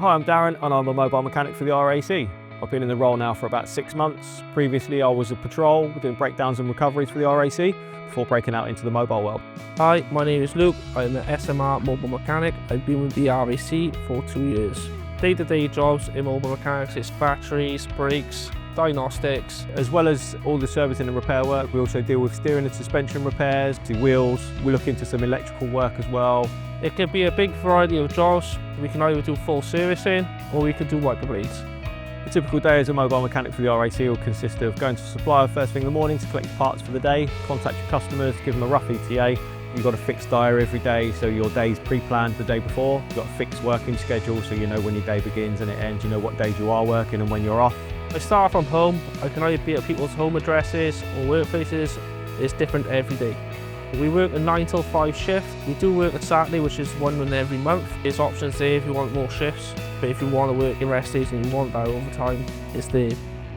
Hi, I'm Darren and I'm a mobile mechanic for the RAC. I've been in the role now for about 6 months. Previously I was a patrol doing breakdowns and recoveries for the RAC before breaking out into the mobile world. Hi, my name is Luke. I'm an SMR Mobile Mechanic. I've been with the RAC for 2 years. Day-to-day jobs in mobile mechanics is batteries, brakes, diagnostics. As well as all the servicing and repair work, we also deal with steering and suspension repairs, to wheels. We look into some electrical work as well. It can be a big variety of jobs. We can either do full servicing or we can do wiper blades. A typical day as a mobile mechanic for the RAC will consist of going to supplier first thing in the morning to collect parts for the day, contact your customers, give them a rough ETA. You've got a fixed diary every day, so your day's pre-planned the day before. You've got a fixed working schedule, so you know when your day begins and it ends, you know what days you are working and when you're off. I start from home. I can either be at people's home addresses or workplaces. It's different every day. We work a 9 till 5 shift. We do work at Saturday, which is one every month. There's options there if you want more shifts, but if you want to work your rest days and you want that overtime, it's there.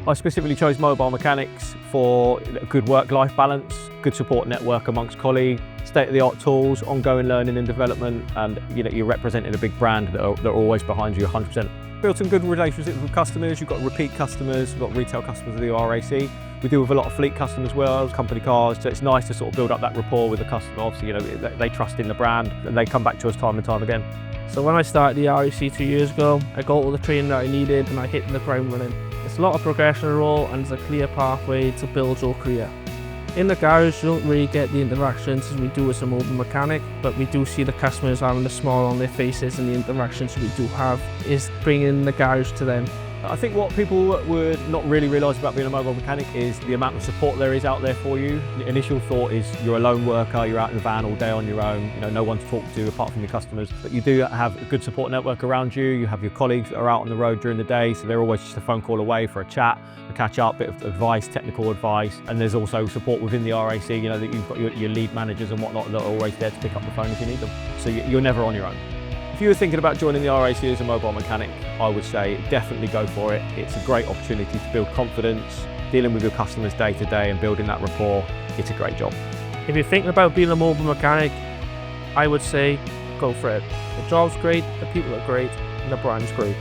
I specifically chose mobile mechanics for a good work-life balance, good support network amongst colleagues, state-of-the-art tools, ongoing learning and development, and you're representing a big brand that are always behind you 100%. Built some good relationships with customers. You've got repeat customers, you've got retail customers of the RAC. We deal with a lot of fleet customers as well, company cars, so it's nice to sort of build up that rapport with the customer. Obviously, they trust in the brand and they come back to us time and time again. So when I started the RAC 2 years ago, I got all the training that I needed and I hit the ground running. It's a lot of progression role and there's a clear pathway to build your career. In the garage, you don't really get the interactions as we do as a mobile mechanic, but we do see the customers having a smile on their faces, and the interactions we do have is bringing the garage to them. I think what people would not really realise about being a mobile mechanic is the amount of support there is out there for you. The initial thought is you're a lone worker, you're out in the van all day on your own, no one to talk to apart from your customers. But you do have a good support network around you, you have your colleagues that are out on the road during the day, so they're always just a phone call away for a chat, a catch up, bit of advice, technical advice. And there's also support within the RAC, that you've got your lead managers and whatnot that are always there to pick up the phone if you need them. So you're never on your own. If you were thinking about joining the RAC as a mobile mechanic, I would say definitely go for it. It's a great opportunity to build confidence, dealing with your customers day to day and building that rapport. It's a great job. If you're thinking about being a mobile mechanic, I would say go for it. The job's great, the people are great, and the brand's great.